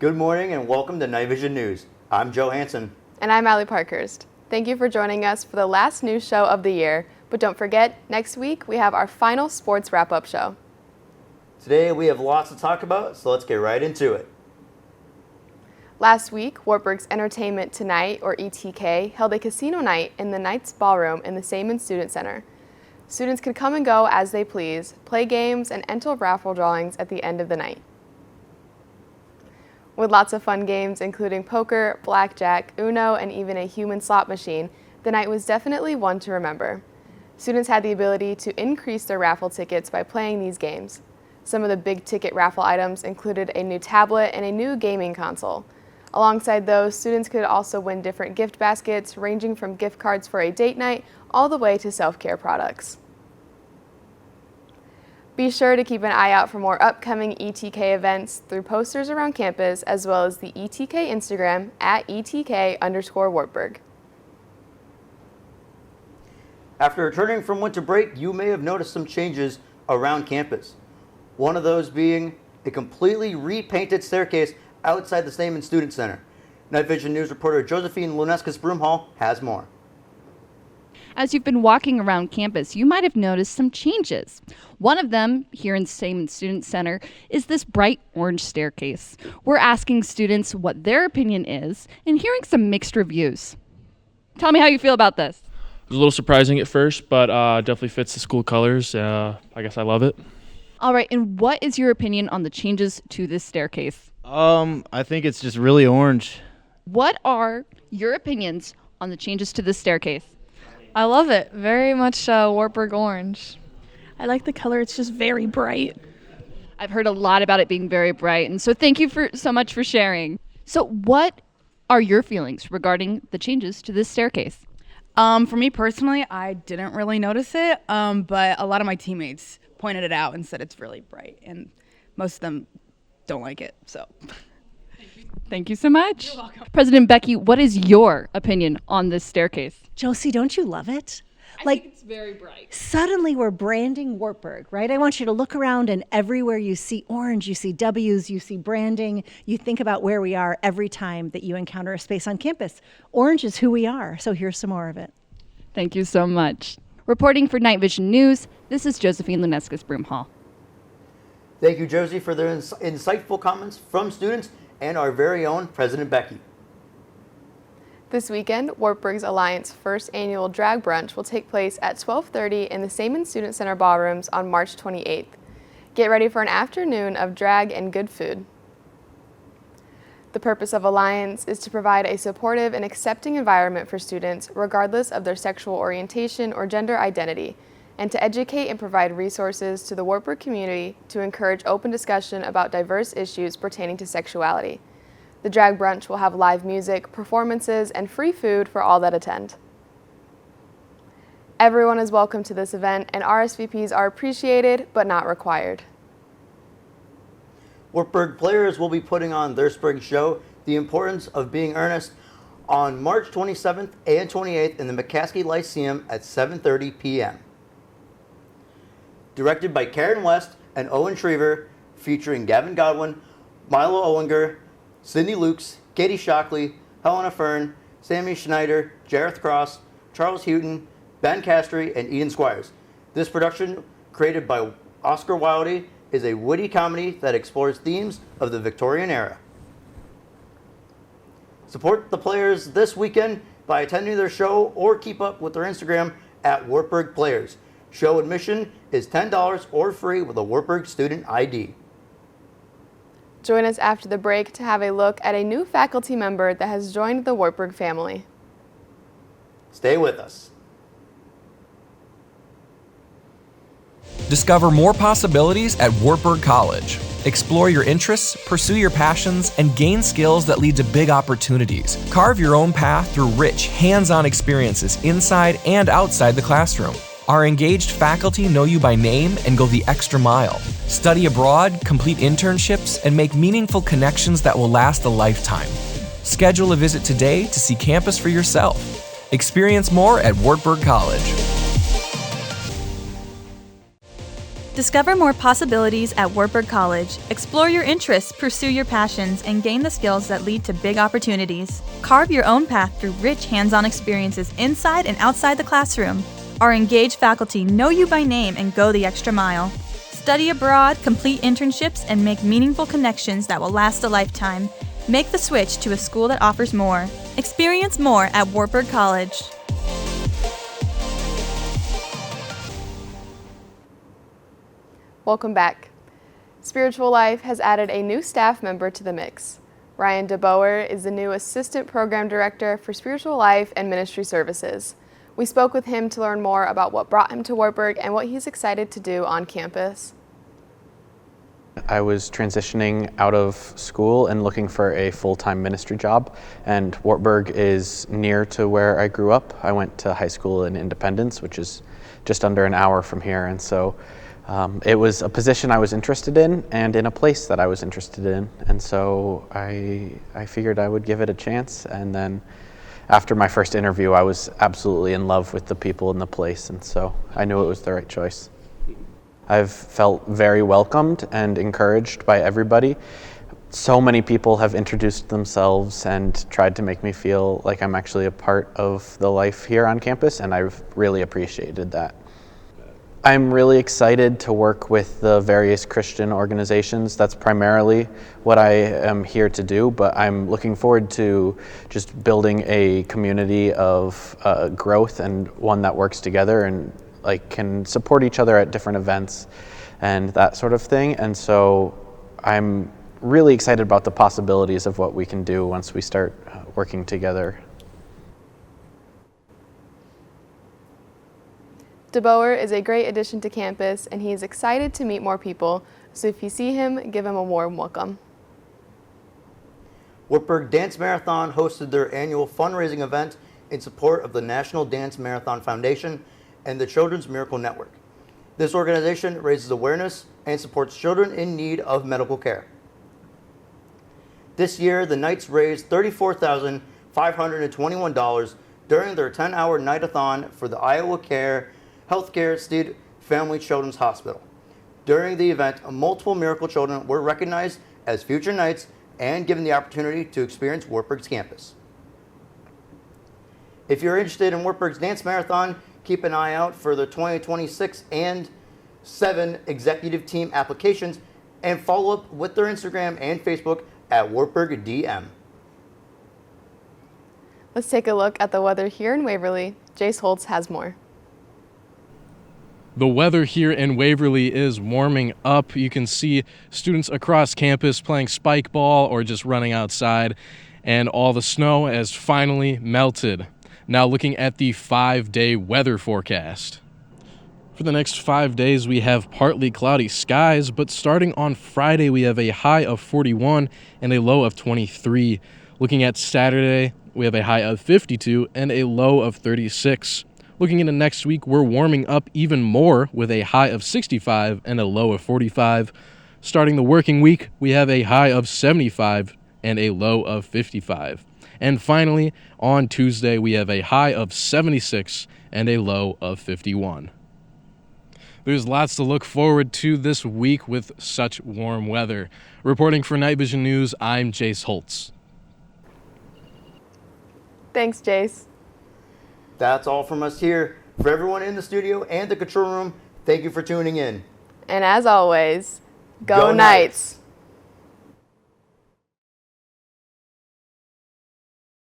Good morning and welcome to Night Vision News. I'm Joe Hansen. And I'm Allie Parkhurst. Thank you for joining us for the last news show of the year. But don't forget, next week we have our final sports wrap-up show. Today we have lots to talk about, so let's get right into it. Last week, Wartburg's Entertainment Tonight, or ETK, held a casino night in the Knights Ballroom in the Seaman Student Center. Students could come and go as they please, play games, and enter raffle drawings at the end of the night. With lots of fun games, including poker, blackjack, Uno, and even a human slot machine, the night was definitely one to remember. Students had the ability to increase their raffle tickets by playing these games. Some of the big ticket raffle items included a new tablet and a new gaming console. Alongside those, students could also win different gift baskets, ranging from gift cards for a date night all the way to self-care products. Be sure to keep an eye out for more upcoming ETK events through posters around campus, as well as the ETK Instagram at ETK_Wartburg. After returning from winter break, you may have noticed some changes around campus. One of those being a completely repainted staircase outside the Seaman Student Center. Night Vision News reporter Josephine Lunescas-Broomhall has more. As you've been walking around campus, you might have noticed some changes. One of them, here in Seaman Student Center, is this bright orange staircase. We're asking students what their opinion is and hearing some mixed reviews. Tell me how you feel about this. It was a little surprising at first, but definitely fits the school colors. I guess I love it. All right, and what is your opinion on the changes to this staircase? I think it's just really orange. What are your opinions on the changes to this staircase? I love it. Very much Wartburg orange. I like the color. It's just very bright. I've heard a lot about it being very bright, and so thank you so much for sharing. So what are your feelings regarding the changes to this staircase? For me personally, I didn't really notice it, but a lot of my teammates pointed it out and said it's really bright, and most of them don't like it, so. Thank you so much. You're welcome. President Becky, what is your opinion on this staircase? Josie, don't you love it? I think it's very bright. Suddenly we're branding Wartburg, right? I want you to look around and everywhere you see orange, you see W's, you see branding, you think about where we are every time that you encounter a space on campus. Orange is who we are, so here's some more of it. Thank you so much. Reporting for Night Vision News, this is Josephine Lunescas-Broomhall. Thank you, Josie, for their insightful comments from students and our very own President Becky. This weekend, Wartburg's Alliance first annual drag brunch will take place at 12:30 in the Seaman Student Center ballrooms on March 28th. Get ready for an afternoon of drag and good food. The purpose of Alliance is to provide a supportive and accepting environment for students regardless of their sexual orientation or gender identity, and to educate and provide resources to the Wartburg community to encourage open discussion about diverse issues pertaining to sexuality. The drag brunch will have live music, performances, and free food for all that attend. Everyone is welcome to this event, and RSVPs are appreciated but not required. Wartburg players will be putting on their spring show, The Importance of Being Earnest, on March 27th and 28th in the McCaskey Lyceum at 7:30 p.m. Directed by Karen West and Owen Shriver, featuring Gavin Godwin, Milo Owinger, Cindy Lukes, Katie Shockley, Helena Fern, Sammy Schneider, Jareth Cross, Charles Houghton, Ben Castry, and Ian Squires. This production, created by Oscar Wilde, is a witty comedy that explores themes of the Victorian era. Support the players this weekend by attending their show or keep up with their Instagram at Wartburg Players. Show admission is $10 or free with a Wartburg student ID. Join us after the break to have a look at a new faculty member that has joined the Wartburg family. Stay with us. Discover more possibilities at Wartburg College. Explore your interests, pursue your passions, and gain skills that lead to big opportunities. Carve your own path through rich, hands-on experiences inside and outside the classroom. Our engaged faculty know you by name and go the extra mile. Study abroad, complete internships, and make meaningful connections that will last a lifetime. Schedule a visit today to see campus for yourself. Experience more at Wartburg College. Discover more possibilities at Wartburg College. Explore your interests, pursue your passions, and gain the skills that lead to big opportunities. Carve your own path through rich hands-on experiences inside and outside the classroom. Our engaged faculty know you by name and go the extra mile. Study abroad, complete internships, and make meaningful connections that will last a lifetime. Make the switch to a school that offers more. Experience more at Wartburg College. Welcome back. Spiritual Life has added a new staff member to the mix. Ryan DeBoer is the new Assistant Program Director for Spiritual Life and Ministry Services. We spoke with him to learn more about what brought him to Wartburg and what he's excited to do on campus. I was transitioning out of school and looking for a full-time ministry job, and Wartburg is near to where I grew up. I went to high school in Independence, which is just under an hour from here, and so it was a position I was interested in and in a place that I was interested in, and so I figured I would give it a chance. And then after my first interview, I was absolutely in love with the people in the place, and so I knew it was the right choice. I've felt very welcomed and encouraged by everybody. So many people have introduced themselves and tried to make me feel like I'm actually a part of the life here on campus, and I've really appreciated that. I'm really excited to work with the various Christian organizations. That's primarily what I am here to do, but I'm looking forward to just building a community of growth, and one that works together and can support each other at different events and that sort of thing. And so I'm really excited about the possibilities of what we can do once we start working together. DeBoer is a great addition to campus, and he is excited to meet more people, so if you see him, give him a warm welcome. Wartburg Dance Marathon hosted their annual fundraising event in support of the National Dance Marathon Foundation and the Children's Miracle Network. This organization raises awareness and supports children in need of medical care. This year, the Knights raised $34,521 during their 10-hour night-a-thon for the Iowa Care Healthcare Stead Family Children's Hospital. During the event, multiple miracle children were recognized as future Knights and given the opportunity to experience Wartburg's campus. If you're interested in Wartburg's Dance Marathon, keep an eye out for the 2026 and 7 executive team applications, and follow up with their Instagram and Facebook at Wartburg DM. Let's take a look at the weather here in Waverly. Jace Holtz has more. The weather here in Waverly is warming up. You can see students across campus playing spike ball or just running outside, and all the snow has finally melted. Now looking at the 5-day weather forecast. For the next 5 days, we have partly cloudy skies, but starting on Friday, we have a high of 41 and a low of 23. Looking at Saturday, we have a high of 52 and a low of 36. Looking into next week, we're warming up even more with a high of 65 and a low of 45. Starting the working week, we have a high of 75 and a low of 55. And finally, on Tuesday, we have a high of 76 and a low of 51. There's lots to look forward to this week with such warm weather. Reporting for Night Vision News, I'm Jace Holtz. Thanks, Jace. That's all from us here. For everyone in the studio and the control room, thank you for tuning in. And as always, go Go Knights!